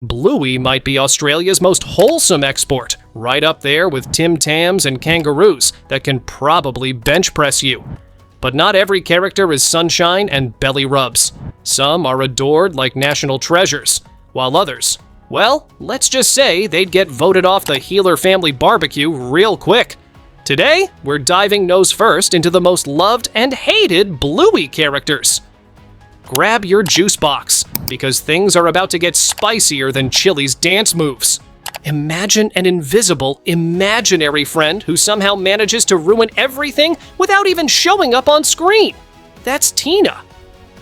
Bluey might be Australia's most wholesome export, right up there with Tim Tams and kangaroos that can probably bench press you. But not every character is sunshine and belly rubs. Some are adored like national treasures, while others, well, let's just say they'd get voted off the Healer family barbecue real quick. Today, we're diving nose first into the most loved and hated Bluey characters. Grab your juice box, because things are about to get spicier than Chili's dance moves. Imagine an invisible, imaginary friend who somehow manages to ruin everything without even showing up on screen. That's Tina.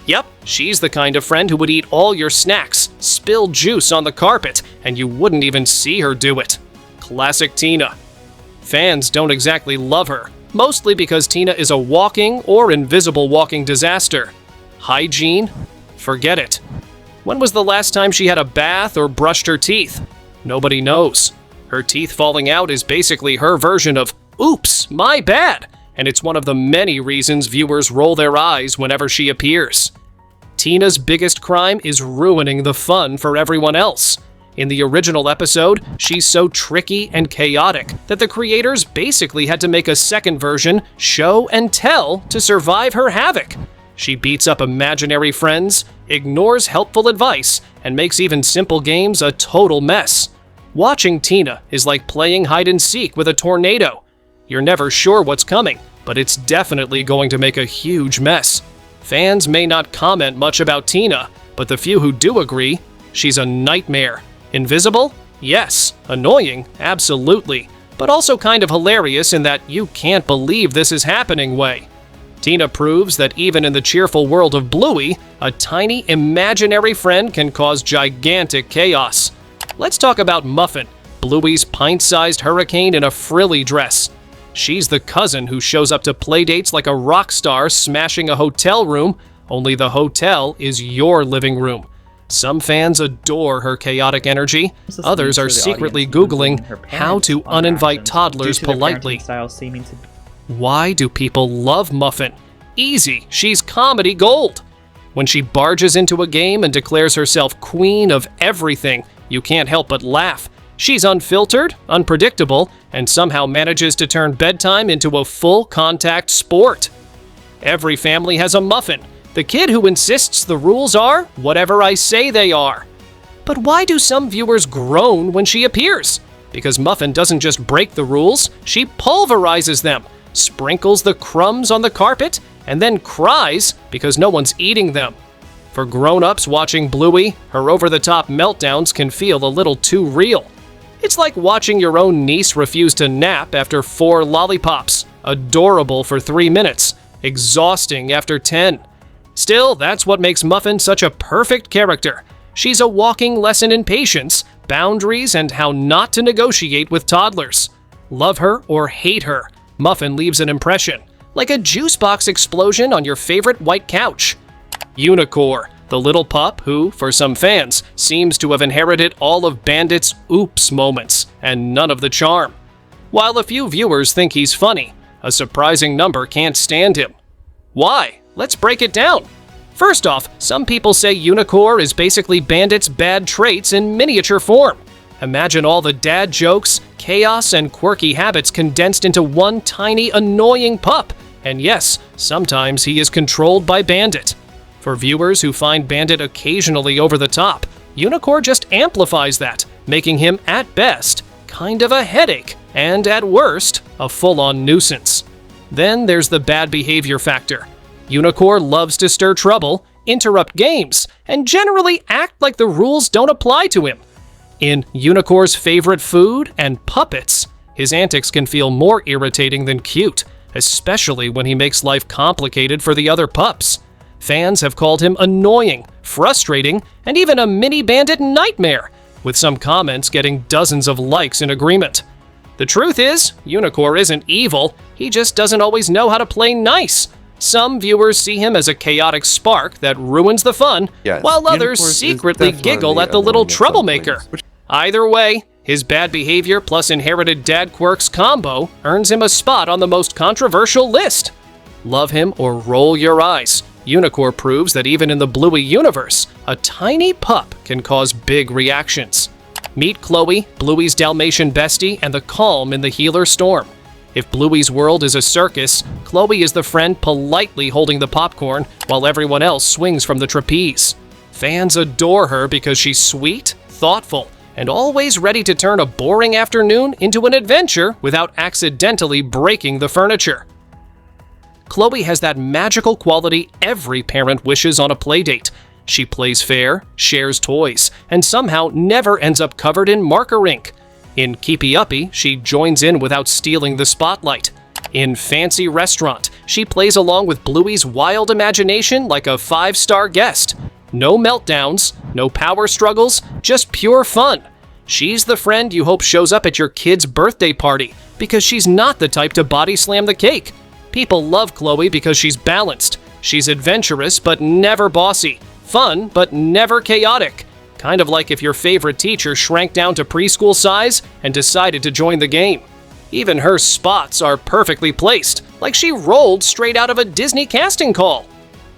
Yep, she's the kind of friend who would eat all your snacks, spill juice on the carpet, and you wouldn't even see her do it. Classic Tina. Fans don't exactly love her, mostly because Tina is a walking or invisible walking disaster. Hygiene? Forget it. When was the last time she had a bath or brushed her teeth? Nobody knows. Her teeth falling out is basically her version of, oops, my bad, and it's one of the many reasons viewers roll their eyes whenever she appears. Tina's biggest crime is ruining the fun for everyone else. In the original episode, she's so tricky and chaotic that the creators basically had to make a second version, show and tell, to survive her havoc. She beats up imaginary friends, ignores helpful advice, and makes even simple games a total mess. Watching Tina is like playing hide-and-seek with a tornado. You're never sure what's coming, but it's definitely going to make a huge mess. Fans may not comment much about Tina, but the few who do agree, she's a nightmare. Invisible? Yes. Annoying? Absolutely. But also kind of hilarious in that you can't believe this is happening way. Tina proves that even in the cheerful world of Bluey, a tiny imaginary friend can cause gigantic chaos. Let's talk about Muffin, Bluey's pint-sized hurricane in a frilly dress. She's the cousin who shows up to playdates like a rock star smashing a hotel room, only the hotel is your living room. Some fans adore her chaotic energy, others are secretly Googling how to uninvite toddlers politely. Why do people love Muffin? Easy, she's comedy gold. When she barges into a game and declares herself queen of everything, you can't help but laugh. She's unfiltered, unpredictable, and somehow manages to turn bedtime into a full-contact sport. Every family has a Muffin, the kid who insists the rules are whatever I say they are. But why do some viewers groan when she appears? Because Muffin doesn't just break the rules, she pulverizes them, sprinkles the crumbs on the carpet, and then cries because no one's eating them. For grown-ups watching Bluey, her over-the-top meltdowns can feel a little too real. It's like watching your own niece refuse to nap after 4 lollipops. Adorable for 3 minutes, exhausting after 10. Still, that's what makes Muffin such a perfect character. She's a walking lesson in patience, boundaries, and how not to negotiate with toddlers. Love her or hate her, Muffin leaves an impression, like a juice box explosion on your favorite white couch. Unicorn, the little pup who, for some fans, seems to have inherited all of Bandit's oops moments and none of the charm. While a few viewers think he's funny, a surprising number can't stand him. Why? Let's break it down. First off, some people say Unicorn is basically Bandit's bad traits in miniature form. Imagine all the dad jokes, chaos, and quirky habits condensed into one tiny, annoying pup. And yes, sometimes he is controlled by Bandit. For viewers who find Bandit occasionally over the top, Unicorn just amplifies that, making him, at best, kind of a headache, and at worst, a full-on nuisance. Then there's the bad behavior factor. Unicorn loves to stir trouble, interrupt games, and generally act like the rules don't apply to him. In Unicorn's favorite food and puppets, his antics can feel more irritating than cute, especially when he makes life complicated for the other pups. Fans have called him annoying, frustrating, and even a mini Bandit nightmare, with some comments getting dozens of likes in agreement. The truth is, Unicorn isn't evil, he just doesn't always know how to play nice. Some viewers see him as a chaotic spark that ruins the fun, while others secretly giggle at the little troublemaker. Either way, his bad behavior plus inherited dad quirks combo earns him a spot on the most controversial list. Love him or roll your eyes, Unicorn proves that even in the Bluey universe, a tiny pup can cause big reactions. Meet Chloe, Bluey's Dalmatian bestie, and the calm in the healer storm. If Bluey's world is a circus, Chloe is the friend politely holding the popcorn while everyone else swings from the trapeze. Fans adore her because she's sweet, thoughtful, and always ready to turn a boring afternoon into an adventure without accidentally breaking the furniture. Chloe has that magical quality every parent wishes on a playdate. She plays fair, shares toys, and somehow never ends up covered in marker ink. In Keepy Uppy, she joins in without stealing the spotlight. In Fancy Restaurant, she plays along with Bluey's wild imagination like a 5-star guest. No meltdowns, no power struggles, just pure fun. She's the friend you hope shows up at your kid's birthday party because she's not the type to body slam the cake. People love Chloe because she's balanced. She's adventurous but never bossy, fun but never chaotic. Kind of like if your favorite teacher shrank down to preschool size and decided to join the game. Even her spots are perfectly placed, like she rolled straight out of a Disney casting call.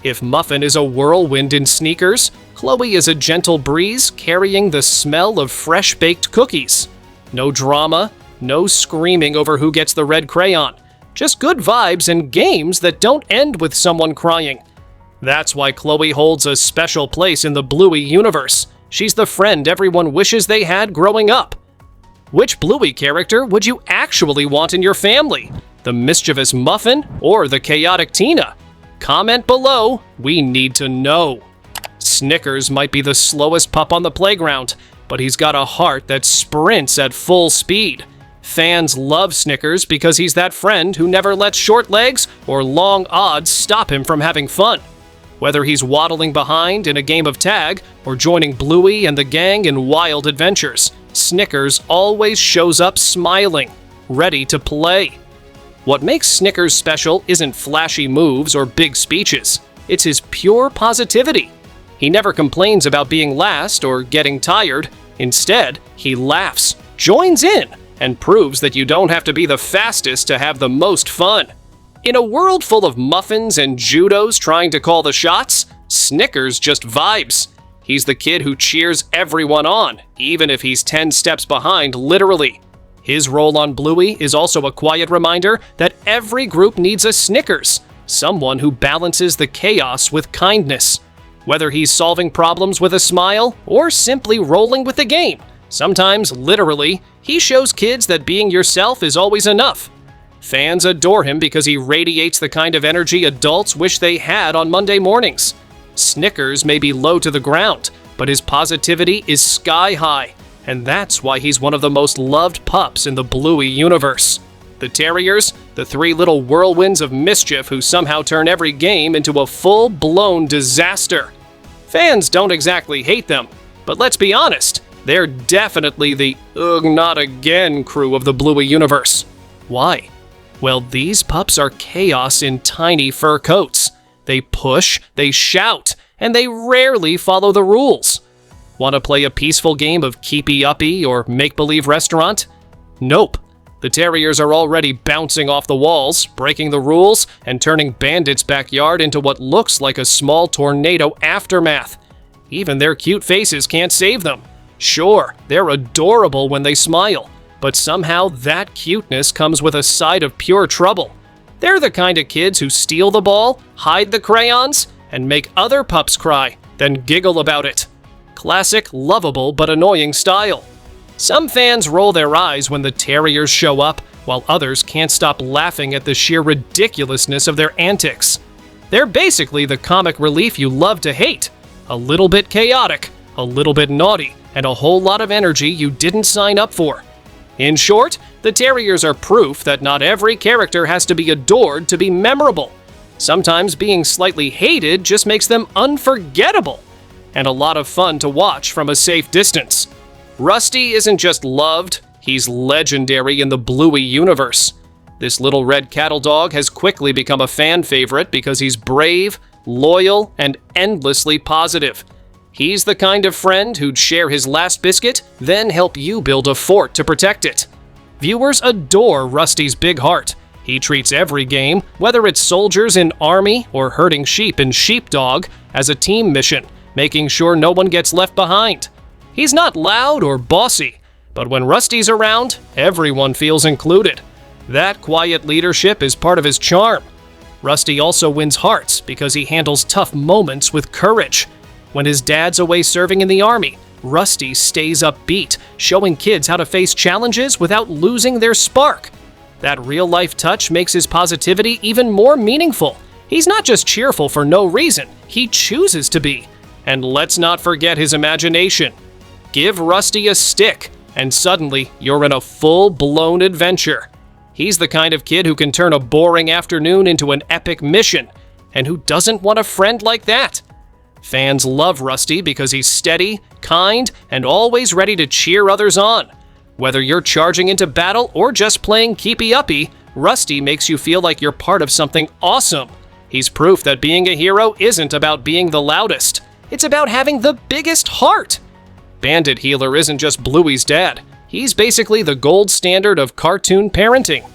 If Muffin is a whirlwind in sneakers, Chloe is a gentle breeze carrying the smell of fresh-baked cookies. No drama, no screaming over who gets the red crayon. Just good vibes and games that don't end with someone crying. That's why Chloe holds a special place in the Bluey universe. She's the friend everyone wishes they had growing up. Which Bluey character would you actually want in your family? The mischievous Muffin or the chaotic Tina? Comment below, we need to know. Snickers might be the slowest pup on the playground, but he's got a heart that sprints at full speed. Fans love Snickers because he's that friend who never lets short legs or long odds stop him from having fun. Whether he's waddling behind in a game of tag or joining Bluey and the gang in wild adventures, Snickers always shows up smiling, ready to play. What makes Snickers special isn't flashy moves or big speeches. It's his pure positivity. He never complains about being last or getting tired. Instead, he laughs, joins in, and proves that you don't have to be the fastest to have the most fun. In a world full of muffins and judos trying to call the shots, Snickers just vibes. He's the kid who cheers everyone on, even if he's 10 steps behind, literally. His role on Bluey is also a quiet reminder that every group needs a Snickers, someone who balances the chaos with kindness. Whether he's solving problems with a smile or simply rolling with the game, sometimes literally, he shows kids that being yourself is always enough. Fans adore him because he radiates the kind of energy adults wish they had on Monday mornings. Snickers may be low to the ground, but his positivity is sky high, and that's why he's one of the most loved pups in the Bluey universe. The Terriers, the 3 little whirlwinds of mischief who somehow turn every game into a full-blown disaster. Fans don't exactly hate them, but let's be honest, they're definitely the ugh not again crew of the Bluey universe. Why? Well, these pups are chaos in tiny fur coats. They push, they shout, and they rarely follow the rules. Want to play a peaceful game of Keepy Uppy or Make-Believe Restaurant? Nope. The Terriers are already bouncing off the walls, breaking the rules, and turning Bandit's backyard into what looks like a small tornado aftermath. Even their cute faces can't save them. Sure, they're adorable when they smile, but somehow that cuteness comes with a side of pure trouble. They're the kind of kids who steal the ball, hide the crayons, and make other pups cry, then giggle about it. Classic, lovable, but annoying style. Some fans roll their eyes when the Terriers show up, while others can't stop laughing at the sheer ridiculousness of their antics. They're basically the comic relief you love to hate. A little bit chaotic, a little bit naughty, and a whole lot of energy you didn't sign up for. In short, the Terriers are proof that not every character has to be adored to be memorable. Sometimes being slightly hated just makes them unforgettable, and a lot of fun to watch from a safe distance. Rusty isn't just loved, he's legendary in the Bluey universe. This little red cattle dog has quickly become a fan favorite because he's brave, loyal, and endlessly positive. He's the kind of friend who'd share his last biscuit, then help you build a fort to protect it. Viewers adore Rusty's big heart. He treats every game, whether it's soldiers in army or herding sheep in sheepdog, as a team mission, making sure no one gets left behind. He's not loud or bossy, but when Rusty's around, everyone feels included. That quiet leadership is part of his charm. Rusty also wins hearts because he handles tough moments with courage. When his dad's away serving in the army, Rusty stays upbeat, showing kids how to face challenges without losing their spark. That real-life touch makes his positivity even more meaningful. He's not just cheerful for no reason, he chooses to be. And let's not forget his imagination. Give Rusty a stick, and suddenly you're in a full-blown adventure. He's the kind of kid who can turn a boring afternoon into an epic mission. And who doesn't want a friend like that? Fans love Rusty because he's steady, kind, and always ready to cheer others on. Whether you're charging into battle or just playing keepy-uppy, Rusty makes you feel like you're part of something awesome. He's proof that being a hero isn't about being the loudest. It's about having the biggest heart. Bandit Healer isn't just Bluey's dad. He's basically the gold standard of cartoon parenting.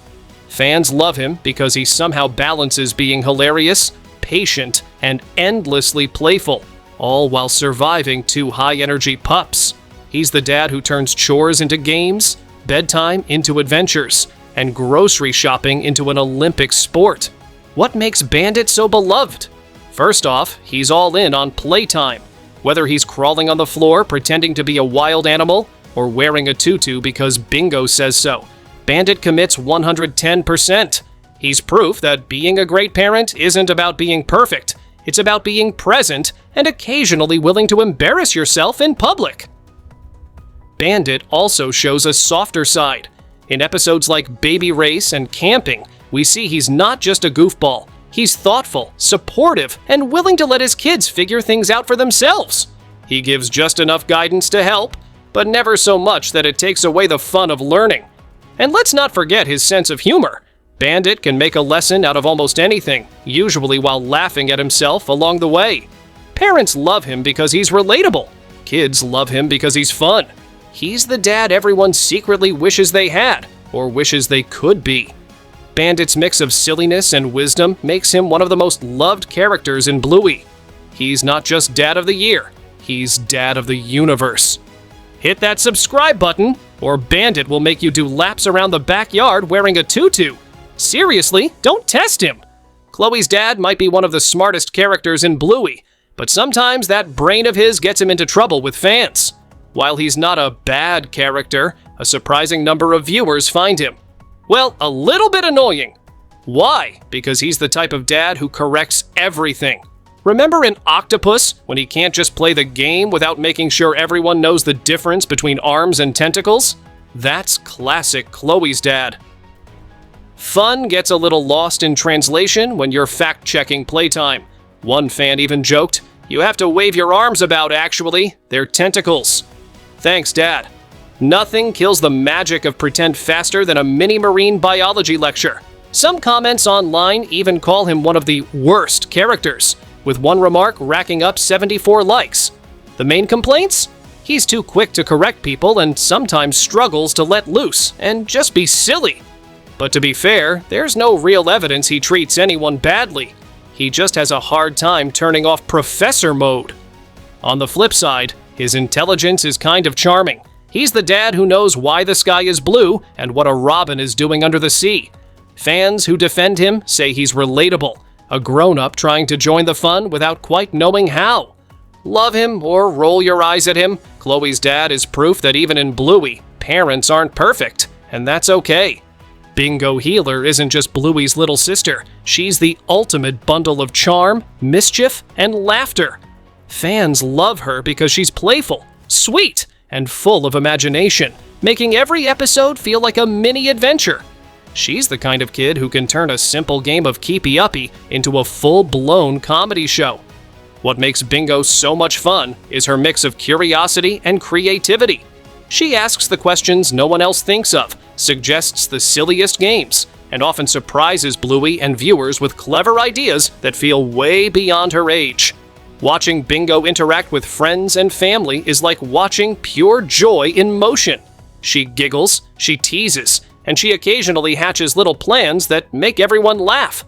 Fans love him because he somehow balances being hilarious, patient, and endlessly playful, all while surviving two high-energy pups. He's the dad who turns chores into games, bedtime into adventures, and grocery shopping into an Olympic sport. What makes Bandit so beloved? First off, he's all in on playtime. Whether he's crawling on the floor pretending to be a wild animal or wearing a tutu because Bingo says so, Bandit commits 110%. He's proof that being a great parent isn't about being perfect. It's about being present and occasionally willing to embarrass yourself in public. Bandit also shows a softer side. In episodes like Baby Race and Camping, we see he's not just a goofball. He's thoughtful, supportive, and willing to let his kids figure things out for themselves. He gives just enough guidance to help, but never so much that it takes away the fun of learning. And let's not forget his sense of humor. Bandit can make a lesson out of almost anything, usually while laughing at himself along the way. Parents love him because he's relatable. Kids love him because he's fun. He's the dad everyone secretly wishes they had, or wishes they could be. Bandit's mix of silliness and wisdom makes him one of the most loved characters in Bluey. He's not just Dad of the Year, he's Dad of the Universe. Hit that subscribe button, or Bandit will make you do laps around the backyard wearing a tutu. Seriously, don't test him. Chloe's dad might be one of the smartest characters in Bluey, but sometimes that brain of his gets him into trouble with fans. While he's not a bad character, a surprising number of viewers find him, well, a little bit annoying. Why? Because he's the type of dad who corrects everything. Remember in Octopus, when he can't just play the game without making sure everyone knows the difference between arms and tentacles? That's classic Chloe's dad. Fun gets a little lost in translation when you're fact-checking playtime. One fan even joked, "You have to wave your arms about, actually. They're tentacles." Thanks, Dad. Nothing kills the magic of pretend faster than a mini marine biology lecture. Some comments online even call him one of the worst characters, with one remark racking up 74 likes. The main complaints? He's too quick to correct people and sometimes struggles to let loose and just be silly. But to be fair, there's no real evidence he treats anyone badly. He just has a hard time turning off professor mode. On the flip side, his intelligence is kind of charming. He's the dad who knows why the sky is blue and what a robin is doing under the sea. Fans who defend him say he's relatable, a grown-up trying to join the fun without quite knowing how. Love him or roll your eyes at him, Chloe's dad is proof that even in Bluey, parents aren't perfect, and that's okay. Bingo Healer isn't just Bluey's little sister. She's the ultimate bundle of charm, mischief, and laughter. Fans love her because she's playful, sweet, and full of imagination, making every episode feel like a mini adventure. She's the kind of kid who can turn a simple game of keepy-uppy into a full-blown comedy show. What makes Bingo so much fun is her mix of curiosity and creativity. She asks the questions no one else thinks of, suggests the silliest games, and often surprises Bluey and viewers with clever ideas that feel way beyond her age. Watching Bingo interact with friends and family is like watching pure joy in motion. She giggles, she teases, and she occasionally hatches little plans that make everyone laugh.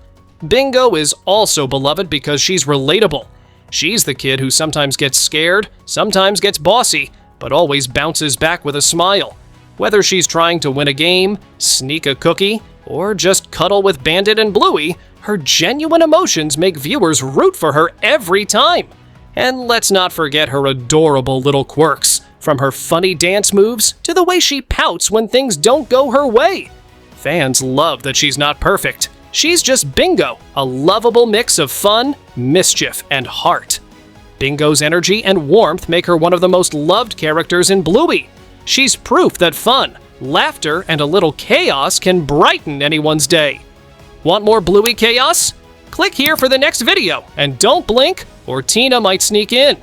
Bingo is also beloved because she's relatable. She's the kid who sometimes gets scared, sometimes gets bossy, but always bounces back with a smile. Whether she's trying to win a game, sneak a cookie, or just cuddle with Bandit and Bluey, her genuine emotions make viewers root for her every time. And let's not forget her adorable little quirks, from her funny dance moves to the way she pouts when things don't go her way. Fans love that she's not perfect. She's just Bingo, a lovable mix of fun, mischief, and heart. Bingo's energy and warmth make her one of the most loved characters in Bluey. She's proof that fun, laughter, and a little chaos can brighten anyone's day. Want more Bluey chaos? Click here for the next video, and don't blink or Tina might sneak in.